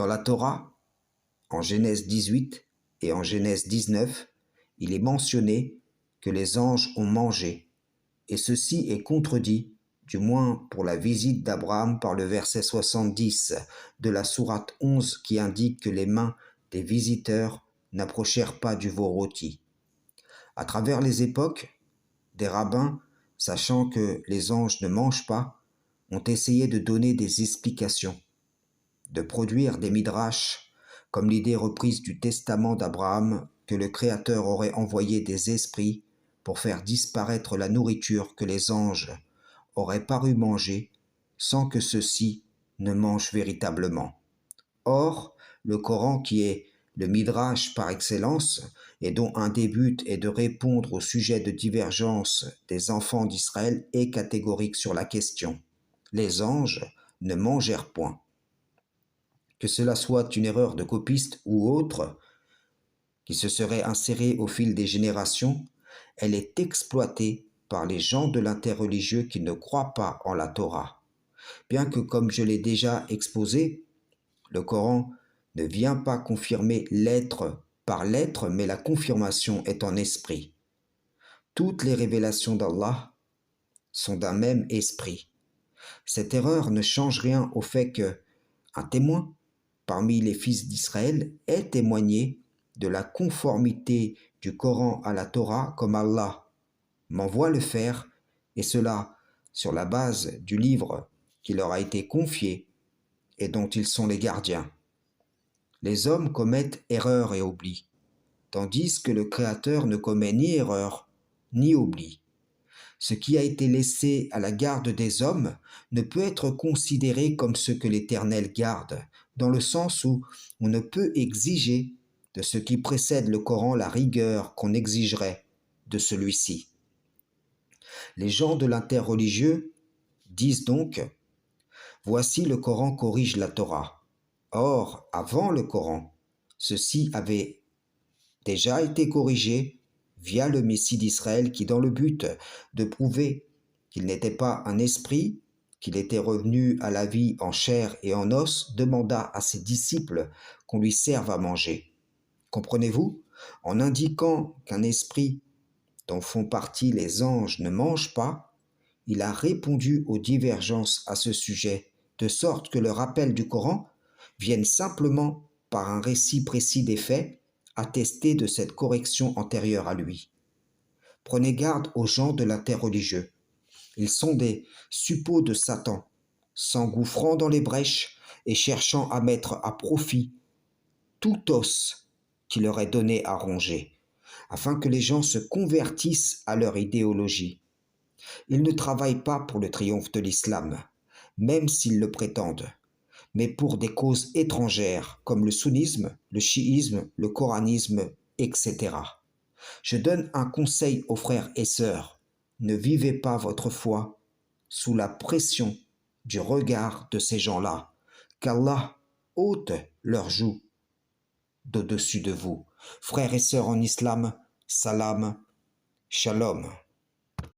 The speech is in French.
Dans la Torah, en Genèse 18 et en Genèse 19, il est mentionné que les anges ont mangé, et ceci est contredit, du moins pour la visite d'Abraham par le verset 70 de la sourate 11 qui indique que les mains des visiteurs n'approchèrent pas du veau rôti. À travers les époques, des rabbins, sachant que les anges ne mangent pas, ont essayé de donner des explications, de produire des midrash, comme l'idée reprise du testament d'Abraham que le Créateur aurait envoyé des esprits pour faire disparaître la nourriture que les anges auraient paru manger sans que ceux-ci ne mangent véritablement. Or, le Coran, qui est le midrash par excellence et dont un des buts est de répondre au sujet de divergence des enfants d'Israël, est catégorique sur la question. Les anges ne mangèrent point. Que cela soit une erreur de copiste ou autre, qui se serait insérée au fil des générations, elle est exploitée par les gens de l'interreligieux qui ne croient pas en la Torah. Bien que, comme je l'ai déjà exposé, le Coran ne vient pas confirmer lettre par lettre, mais la confirmation est en esprit. Toutes les révélations d'Allah sont d'un même esprit. Cette erreur ne change rien au fait que un témoin parmi les fils d'Israël ait témoigné de la conformité du Coran à la Torah comme Allah m'envoie le faire, et cela sur la base du livre qui leur a été confié et dont ils sont les gardiens. Les hommes commettent erreur et oubli, tandis que le Créateur ne commet ni erreur ni oubli. Ce qui a été laissé à la garde des hommes ne peut être considéré comme ce que l'Éternel garde, dans le sens où on ne peut exiger de ce qui précède le Coran la rigueur qu'on exigerait de celui-ci. Les gens de l'interreligieux disent donc « Voici le Coran corrige la Torah ». Or, avant le Coran, ceci avait déjà été corrigé via le Messie d'Israël qui, dans le but de prouver qu'il n'était pas un esprit, qu'il était revenu à la vie en chair et en os, demanda à ses disciples qu'on lui serve à manger. Comprenez-vous? En indiquant qu'un esprit dont font partie les anges ne mange pas, il a répondu aux divergences à ce sujet, de sorte que le rappel du Coran vienne simplement par un récit précis des faits, attesté de cette correction antérieure à lui. Prenez garde aux gens de l'interreligieux. Ils sont des suppôts de Satan, s'engouffrant dans les brèches et cherchant à mettre à profit tout os qui leur est donné à ronger, afin que les gens se convertissent à leur idéologie. Ils ne travaillent pas pour le triomphe de l'islam, même s'ils le prétendent, mais pour des causes étrangères comme le sunnisme, le chiisme, le coranisme, etc. Je donne un conseil aux frères et sœurs. Ne vivez pas votre foi sous la pression du regard de ces gens-là, qu'Allah ôte leur joug d'au-dessus de vous. Frères et sœurs en islam, salam, shalom.